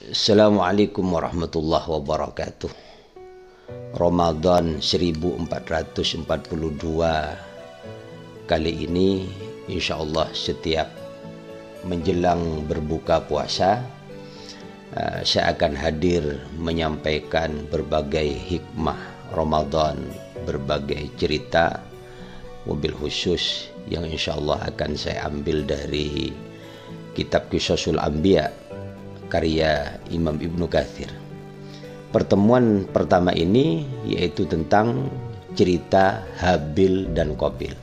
Assalamualaikum warahmatullahi wabarakatuh. Ramadan 1442 kali ini insya Allah setiap menjelang berbuka puasa saya akan hadir menyampaikan berbagai hikmah Ramadan, berbagai cerita, wabil khusus yang insya Allah akan saya ambil dari kitab Qisasul Anbiya karya Imam Ibnu Katsir. Pertemuan pertama ini yaitu tentang cerita Habil dan Qabil.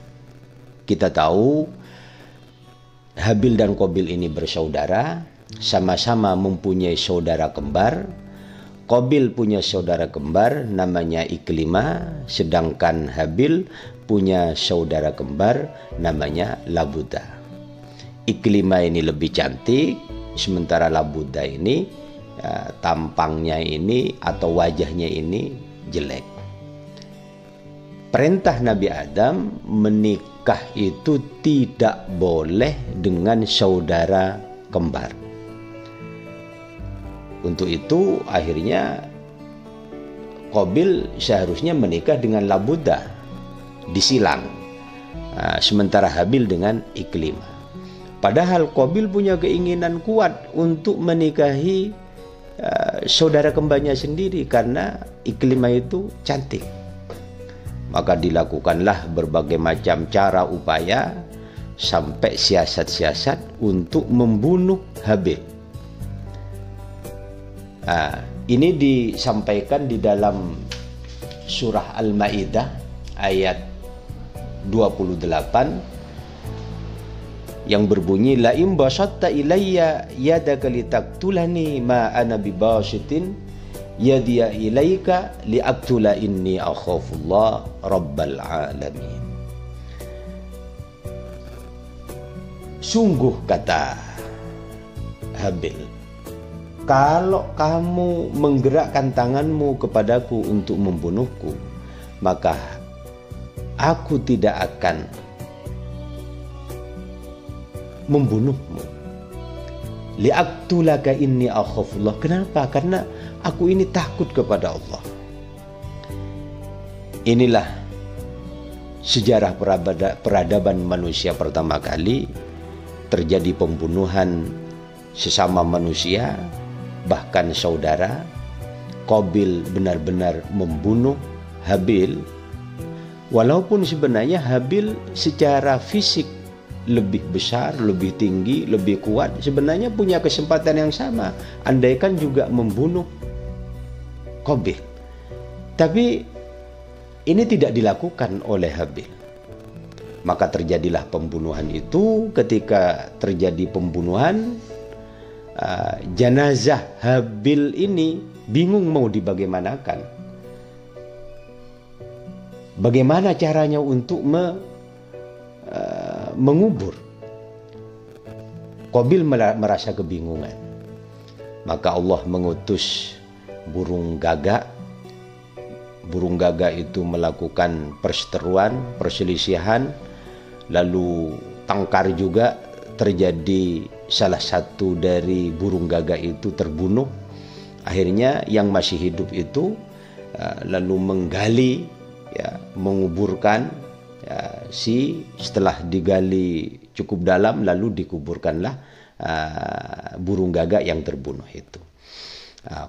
Kita tahu Habil dan Qabil ini bersaudara, sama-sama mempunyai saudara kembar. Qabil punya saudara kembar namanya Iklimah, sedangkan Habil punya saudara kembar namanya Labuda. Iklimah ini lebih cantik, sementara Labuda ini tampangnya ini atau wajahnya ini jelek. Perintah Nabi Adam menikah itu tidak boleh dengan saudara kembar. Untuk itu akhirnya Qabil seharusnya menikah dengan Labuda, disilang. Sementara Habil dengan Iklimah. Padahal Qabil punya keinginan kuat untuk menikahi saudara kembarnya sendiri karena Iklimah itu cantik. Maka dilakukanlah berbagai macam cara upaya sampai siasat-siasat untuk membunuh Habil. Ini disampaikan di dalam surah Al-Maidah ayat 28 yang berbunyi la in basatta ilayya yadaka litaktulani ma ana bibasitin yadiya ilaika liaktula inni akhafullah rabbal alamin. Sungguh, kata Habil, kalau kamu menggerakkan tanganmu kepadaku untuk membunuhku, maka aku tidak akan membunuhmu. Liaktulaka inni akhafullah. Kenapa? Karena aku ini takut kepada Allah. Inilah sejarah peradaban manusia pertama kali terjadi pembunuhan sesama manusia, bahkan saudara. Qabil benar-benar membunuh Habil, walaupun sebenarnya Habil secara fisik lebih besar, lebih tinggi, lebih kuat, sebenarnya punya kesempatan yang sama andaikan juga membunuh Qabil. Tapi ini tidak dilakukan oleh Habil. Maka terjadilah pembunuhan itu. Ketika terjadi pembunuhan, jenazah Habil ini bingung mau dibagaimanakan. Bagaimana caranya untuk mengubur. Qabil merasa kebingungan. Maka Allah mengutus burung gagak. Burung gagak itu melakukan perseteruan, perselisihan. Lalu tangkar juga terjadi, salah satu dari burung gagak itu terbunuh. Akhirnya yang masih hidup itu lalu menggali, menguburkan setelah digali cukup dalam, lalu dikuburkanlah burung gagak yang terbunuh itu.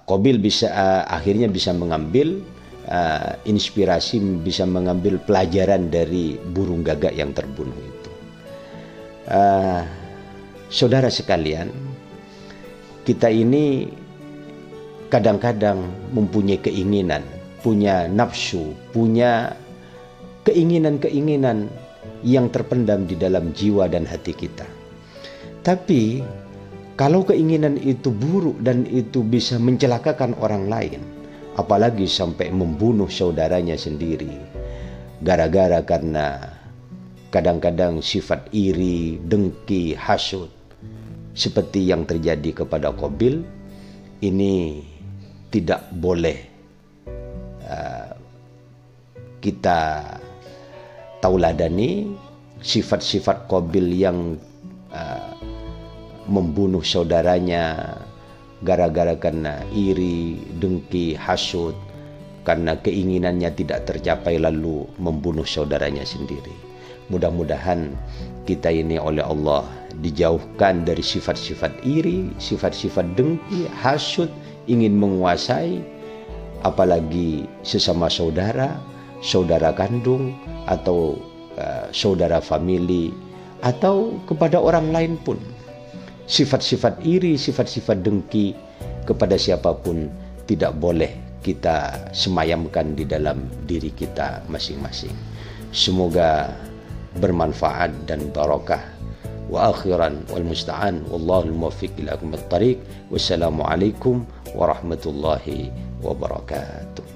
Qabil akhirnya bisa mengambil inspirasi, bisa mengambil pelajaran dari burung gagak yang terbunuh itu. Saudara sekalian, kita ini kadang-kadang mempunyai keinginan, punya nafsu, punya keinginan-keinginan yang terpendam di dalam jiwa dan hati kita. Tapi kalau keinginan itu buruk dan itu bisa mencelakakan orang lain, apalagi sampai membunuh saudaranya sendiri, gara-gara karena kadang-kadang sifat iri, dengki, hasud, seperti yang terjadi kepada Qabil, ini tidak boleh kita tauladani. Sifat-sifat Qabil yang membunuh saudaranya, gara-gara karena iri, dengki, hasud, karena keinginannya tidak tercapai lalu membunuh saudaranya sendiri. Mudah-mudahan kita ini oleh Allah dijauhkan dari sifat-sifat iri, sifat-sifat dengki, hasud, ingin menguasai, apalagi sesama saudara, saudara kandung, atau saudara famili, atau kepada orang lain pun. Sifat-sifat iri, sifat-sifat dengki kepada siapapun tidak boleh kita semayamkan di dalam diri kita masing-masing. Semoga bermanfaat dan barakah. Wa akhiran wal musta'an wallahul muwaffiq ila aqwamit thariq. Wassalamualaikum warahmatullahi wabarakatuh.